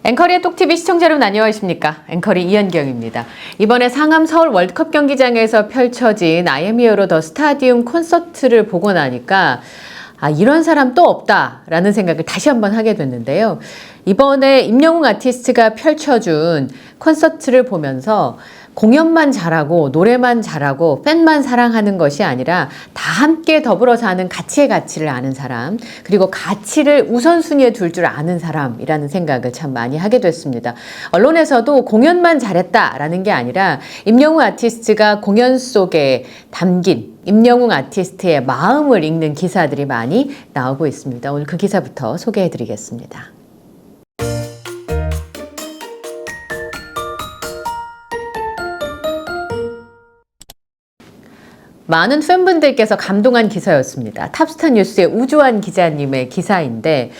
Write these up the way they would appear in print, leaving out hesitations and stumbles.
앵커리의 똑TV 시청자 여러분 안녕하십니까? 앵커리 이현경입니다. 이번에 상암 서울 월드컵 경기장에서 펼쳐진 아이엠이어로 더 스타디움 콘서트를 보고 나니까 이런 사람 또 없다라는 생각을 다시 한번 하게 됐는데요. 이번에 임영웅 아티스트가 펼쳐준 콘서트를 보면서 공연만 잘하고 노래만 잘하고 팬만 사랑하는 것이 아니라 다 함께 더불어 사는 가치의 가치를 아는 사람, 그리고 가치를 우선순위에 둘 줄 아는 사람이라는 생각을 참 많이 하게 됐습니다. 언론에서도 공연만 잘했다라는 게 아니라 임영웅 아티스트가 공연 속에 담긴 임영웅 아티스트의 마음을 읽는 기사들이 많이 나오고 있습니다. 오늘 그 기사부터 소개해 드리겠습니다. 많은 팬분들께서 감동한 기사였습니다. 탑스타 뉴스의 우주환 기자님의 기사인데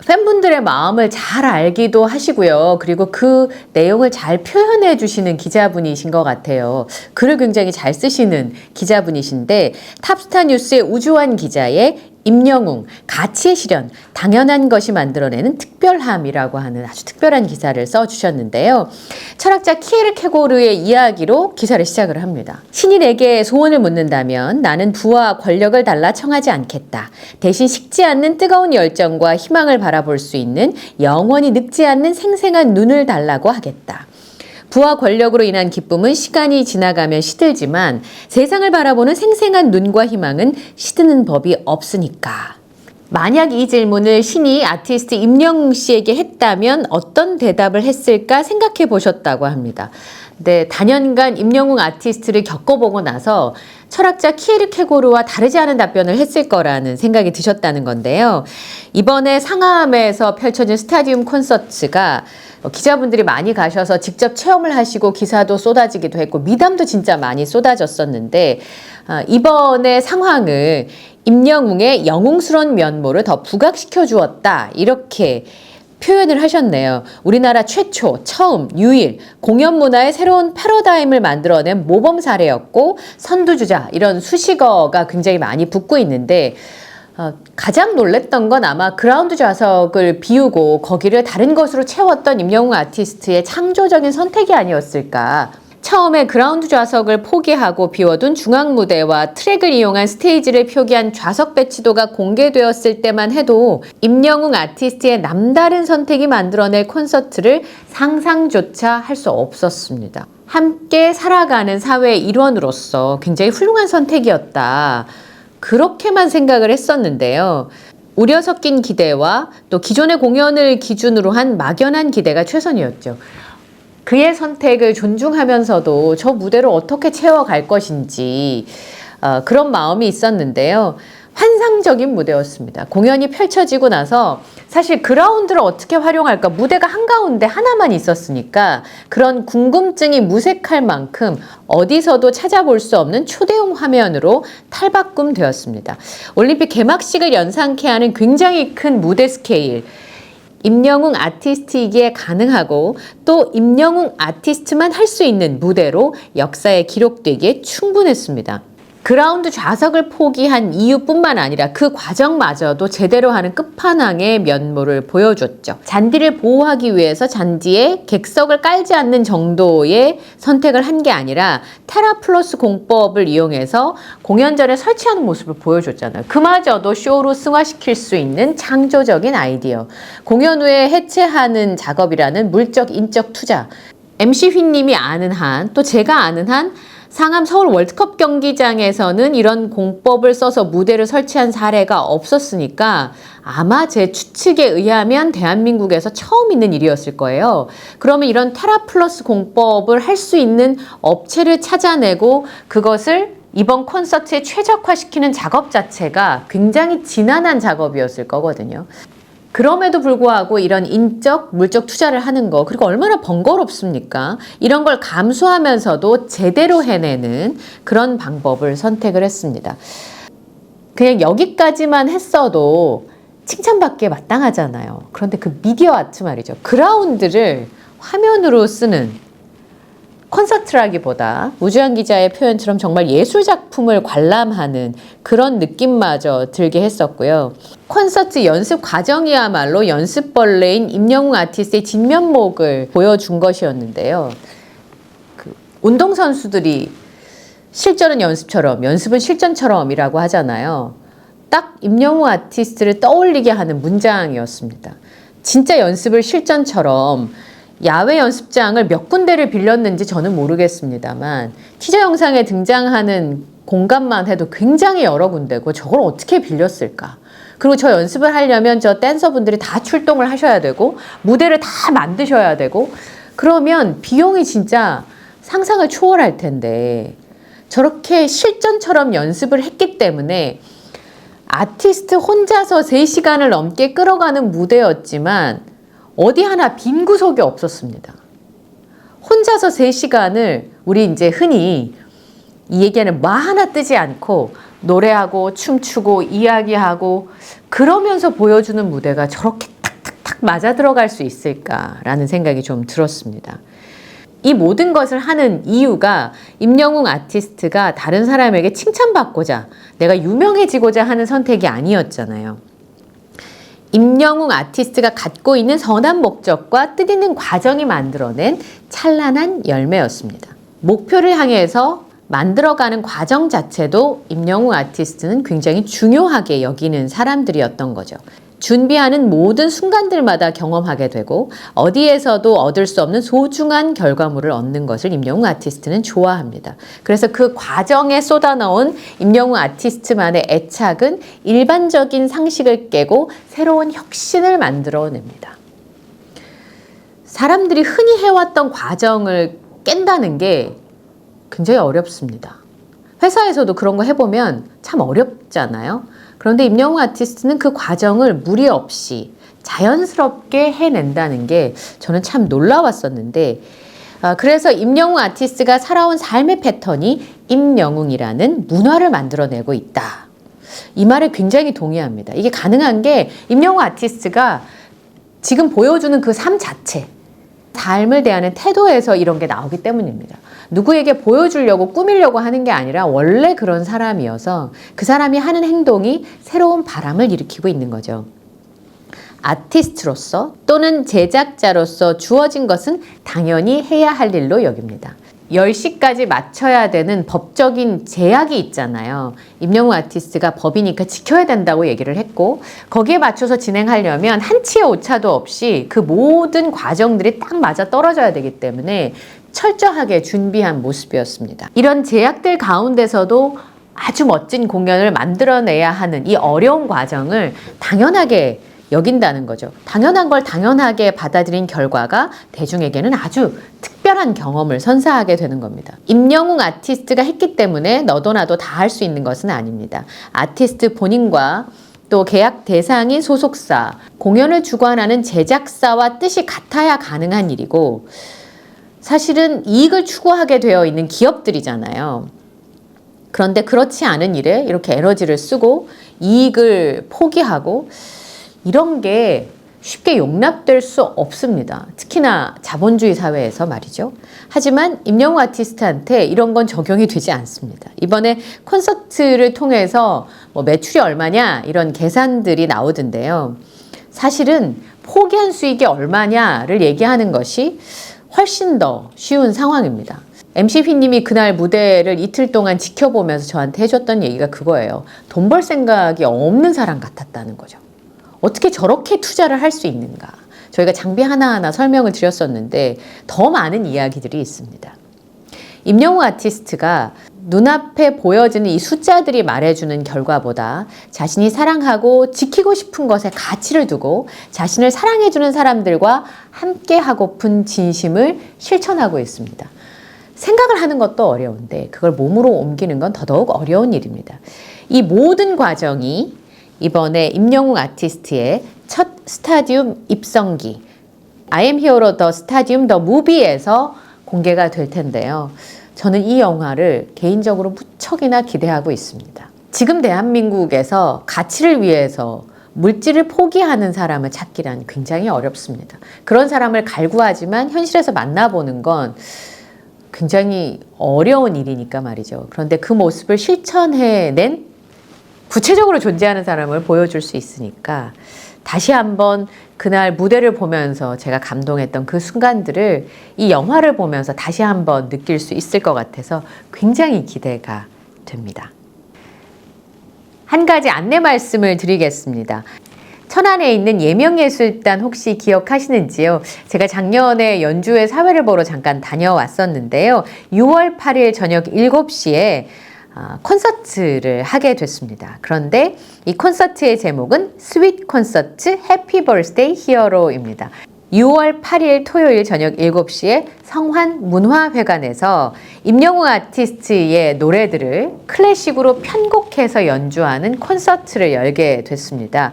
팬분들의 마음을 잘 알기도 하시고요. 그리고 그 내용을 잘 표현해 주시는 기자분이신 것 같아요. 글을 굉장히 잘 쓰시는 기자분이신데 탑스타 뉴스의 우주환 기자의 임영웅, 가치의 실현, 당연한 것이 만들어내는 특별함이라고 하는 아주 특별한 기사를 써주셨는데요. 철학자 키에르케고르의 이야기로 기사를 시작을 합니다. 신이 내게 소원을 묻는다면 나는 부와 권력을 달라 청하지 않겠다. 대신 식지 않는 뜨거운 열정과 희망을 바라볼 수 있는 영원히 늙지 않는 생생한 눈을 달라고 하겠다. 부와 권력으로 인한 기쁨은 시간이 지나가면 시들지만 세상을 바라보는 생생한 눈과 희망은 시드는 법이 없으니까. 만약 이 질문을 신이 아티스트 임영웅 씨에게 했다면 어떤 대답을 했을까 생각해 보셨다고 합니다. 네, 단연간 임영웅 아티스트를 겪어보고 나서 철학자 키에르케고르와 다르지 않은 답변을 했을 거라는 생각이 드셨다는 건데요. 이번에 상암에서 펼쳐진 스타디움 콘서트가 기자분들이 많이 가셔서 직접 체험을 하시고 기사도 쏟아지기도 했고 미담도 진짜 많이 쏟아졌었는데 이번의 상황을 임영웅의 영웅스러운 면모를 더 부각시켜 주었다 이렇게 표현을 하셨네요. 우리나라 최초, 처음, 유일 공연 문화의 새로운 패러다임을 만들어낸 모범 사례였고 선두주자 이런 수식어가 굉장히 많이 붙고 있는데 가장 놀랬던 건 아마 그라운드 좌석을 비우고 거기를 다른 것으로 채웠던 임영웅 아티스트의 창조적인 선택이 아니었을까. 처음에 그라운드 좌석을 포기하고 비워둔 중앙 무대와 트랙을 이용한 스테이지를 표기한 좌석 배치도가 공개되었을 때만 해도 임영웅 아티스트의 남다른 선택이 만들어낼 콘서트를 상상조차 할 수 없었습니다. 함께 살아가는 사회의 일원으로서 굉장히 훌륭한 선택이었다. 그렇게만 생각을 했었는데요. 우려 섞인 기대와 또 기존의 공연을 기준으로 한 막연한 기대가 최선이었죠. 그의 선택을 존중하면서도 저 무대를 어떻게 채워갈 것인지 그런 마음이 있었는데요. 환상적인 무대였습니다. 공연이 펼쳐지고 나서 사실 그라운드를 어떻게 활용할까 무대가 한가운데 하나만 있었으니까 그런 궁금증이 무색할 만큼 어디서도 찾아볼 수 없는 초대형 화면으로 탈바꿈되었습니다. 올림픽 개막식을 연상케 하는 굉장히 큰 무대 스케일 임영웅 아티스트이기에 가능하고 또 임영웅 아티스트만 할 수 있는 무대로 역사에 기록되기에 충분했습니다. 그라운드 좌석을 포기한 이유뿐만 아니라 그 과정마저도 제대로 하는 끝판왕의 면모를 보여줬죠. 잔디를 보호하기 위해서 잔디에 객석을 깔지 않는 정도의 선택을 한 게 아니라 테라플러스 공법을 이용해서 공연전에 설치하는 모습을 보여줬잖아요. 그마저도 쇼로 승화시킬 수 있는 창조적인 아이디어. 공연 후에 해체하는 작업이라는 물적 인적 투자. MC 휘님이 아는 한, 또 제가 아는 한 상암 서울 월드컵 경기장에서는 이런 공법을 써서 무대를 설치한 사례가 없었으니까 아마 제 추측에 의하면 대한민국에서 처음 있는 일이었을 거예요. 그러면 이런 테라플러스 공법을 할 수 있는 업체를 찾아내고 그것을 이번 콘서트에 최적화시키는 작업 자체가 굉장히 지난한 작업이었을 거거든요. 그럼에도 불구하고 이런 인적, 물적 투자를 하는 거 그리고 얼마나 번거롭습니까? 이런 걸 감수하면서도 제대로 해내는 그런 방법을 선택을 했습니다. 그냥 여기까지만 했어도 칭찬받기에 마땅하잖아요. 그런데 그 미디어 아트 말이죠. 그라운드를 화면으로 쓰는 콘서트라기보다 우주한 기자의 표현처럼 정말 예술 작품을 관람하는 그런 느낌마저 들게 했었고요. 콘서트 연습 과정이야말로 연습벌레인 임영웅 아티스트의 진면목을 보여준 것이었는데요. 운동선수들이 실전은 연습처럼, 연습은 실전처럼이라고 하잖아요. 딱 임영웅 아티스트를 떠올리게 하는 문장이었습니다. 진짜 연습을 실전처럼 야외 연습장을 몇 군데를 빌렸는지 저는 모르겠습니다만 티저 영상에 등장하는 공간만 해도 굉장히 여러 군데고 저걸 어떻게 빌렸을까? 그리고 저 연습을 하려면 저 댄서분들이 다 출동을 하셔야 되고 무대를 다 만드셔야 되고 그러면 비용이 진짜 상상을 초월할 텐데 저렇게 실전처럼 연습을 했기 때문에 아티스트 혼자서 3시간을 넘게 끌어가는 무대였지만 어디 하나 빈 구석이 없었습니다. 혼자서 3시간을 우리 이제 흔히 이 얘기하는 뭐 하나 뜨지 않고 노래하고 춤추고 이야기하고 그러면서 보여주는 무대가 저렇게 탁탁탁 맞아 들어갈 수 있을까라는 생각이 좀 들었습니다. 이 모든 것을 하는 이유가 임영웅 아티스트가 다른 사람에게 칭찬받고자 내가 유명해지고자 하는 선택이 아니었잖아요. 임영웅 아티스트가 갖고 있는 선한 목적과 뜻있는 과정이 만들어낸 찬란한 열매였습니다. 목표를 향해서 만들어가는 과정 자체도 임영웅 아티스트는 굉장히 중요하게 여기는 사람들이었던 거죠. 준비하는 모든 순간들마다 경험하게 되고 어디에서도 얻을 수 없는 소중한 결과물을 얻는 것을 임영웅 아티스트는 좋아합니다. 그래서 그 과정에 쏟아넣은 임영웅 아티스트만의 애착은 일반적인 상식을 깨고 새로운 혁신을 만들어냅니다. 사람들이 흔히 해왔던 과정을 깬다는 게 굉장히 어렵습니다. 회사에서도 그런 거 해보면 참 어렵잖아요. 그런데 임영웅 아티스트는 그 과정을 무리 없이 자연스럽게 해낸다는 게 저는 참 놀라웠었는데 그래서 임영웅 아티스트가 살아온 삶의 패턴이 임영웅이라는 문화를 만들어내고 있다. 이 말에 굉장히 동의합니다. 이게 가능한 게 임영웅 아티스트가 지금 보여주는 그 삶 자체, 삶을 대하는 태도에서 이런 게 나오기 때문입니다. 누구에게 보여주려고 꾸미려고 하는 게 아니라 원래 그런 사람이어서 그 사람이 하는 행동이 새로운 바람을 일으키고 있는 거죠. 아티스트로서 또는 제작자로서 주어진 것은 당연히 해야 할 일로 여깁니다. 10시까지 맞춰야 되는 법적인 제약이 있잖아요. 임영웅 아티스트가 법이니까 지켜야 된다고 얘기를 했고 거기에 맞춰서 진행하려면 한치의 오차도 없이 그 모든 과정들이 딱 맞아 떨어져야 되기 때문에 철저하게 준비한 모습이었습니다. 이런 제약들 가운데서도 아주 멋진 공연을 만들어내야 하는 이 어려운 과정을 당연하게 여긴다는 거죠. 당연한 걸 당연하게 받아들인 결과가 대중에게는 아주 특별한 경험을 선사하게 되는 겁니다. 임영웅 아티스트가 했기 때문에 너도 나도 다 할 수 있는 것은 아닙니다. 아티스트 본인과 또 계약 대상인 소속사, 공연을 주관하는 제작사와 뜻이 같아야 가능한 일이고 사실은 이익을 추구하게 되어 있는 기업들이잖아요. 그런데 그렇지 않은 일에 이렇게 에너지를 쓰고 이익을 포기하고 이런 게 쉽게 용납될 수 없습니다. 특히나 자본주의 사회에서 말이죠. 하지만 임영웅 아티스트한테 이런 건 적용이 되지 않습니다. 이번에 콘서트를 통해서 뭐 매출이 얼마냐 이런 계산들이 나오던데요. 사실은 포기한 수익이 얼마냐를 얘기하는 것이 훨씬 더 쉬운 상황입니다. MC 휘님이 그날 무대를 이틀 동안 지켜보면서 저한테 해줬던 얘기가 그거예요. 돈 벌 생각이 없는 사람 같았다는 거죠. 어떻게 저렇게 투자를 할 수 있는가? 저희가 장비 하나하나 설명을 드렸었는데 더 많은 이야기들이 있습니다. 임영웅 아티스트가 눈앞에 보여지는 이 숫자들이 말해주는 결과보다 자신이 사랑하고 지키고 싶은 것에 가치를 두고 자신을 사랑해주는 사람들과 함께 하고픈 진심을 실천하고 있습니다. 생각을 하는 것도 어려운데 그걸 몸으로 옮기는 건 더더욱 어려운 일입니다. 이 모든 과정이 이번에 임영웅 아티스트의 첫 스타디움 입성기 I am hero the stadium the movie에서 공개가 될 텐데요. 저는 이 영화를 개인적으로 무척이나 기대하고 있습니다. 지금 대한민국에서 가치를 위해서 물질을 포기하는 사람을 찾기란 굉장히 어렵습니다. 그런 사람을 갈구하지만 현실에서 만나보는 건 굉장히 어려운 일이니까 말이죠. 그런데 그 모습을 실천해낸 구체적으로 존재하는 사람을 보여줄 수 있으니까 다시 한번 그날 무대를 보면서 제가 감동했던 그 순간들을 이 영화를 보면서 다시 한번 느낄 수 있을 것 같아서 굉장히 기대가 됩니다. 한 가지 안내 말씀을 드리겠습니다. 천안에 있는 예명예술단 혹시 기억하시는지요? 제가 작년에 연주회 사회를 보러 잠깐 다녀왔었는데요. 6월 8일 저녁 7시에 콘서트를 하게 됐습니다. 그런데 이 콘서트의 제목은 스윗 콘서트 해피 버스데이 히어로입니다. 6월 8일 토요일 저녁 7시에 성환 문화회관에서 임영웅 아티스트의 노래들을 클래식으로 편곡해서 연주하는 콘서트를 열게 됐습니다.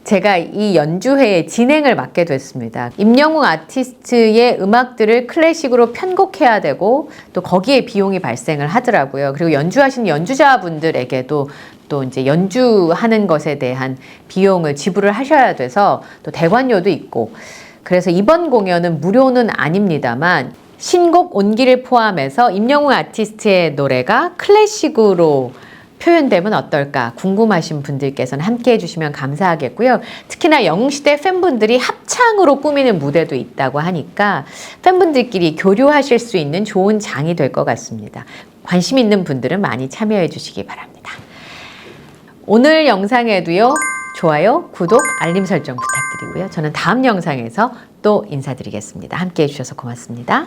제가 이 연주회의 진행을 맡게 됐습니다. 임영웅 아티스트의 음악들을 클래식으로 편곡해야 되고 또 거기에 비용이 발생을 하더라고요. 그리고 연주하시는 연주자분들에게도 또 이제 연주하는 것에 대한 비용을 지불을 하셔야 돼서 또 대관료도 있고 그래서 이번 공연은 무료는 아닙니다만 신곡 온기를 포함해서 임영웅 아티스트의 노래가 클래식으로 표현되면 어떨까 궁금하신 분들께서는 함께 해주시면 감사하겠고요. 특히나 영웅시대 팬분들이 합창으로 꾸미는 무대도 있다고 하니까 팬분들끼리 교류하실 수 있는 좋은 장이 될 것 같습니다. 관심 있는 분들은 많이 참여해 주시기 바랍니다. 오늘 영상에도요. 좋아요, 구독, 알림 설정 부탁드리고요. 저는 다음 영상에서 또 인사드리겠습니다. 함께 해주셔서 고맙습니다.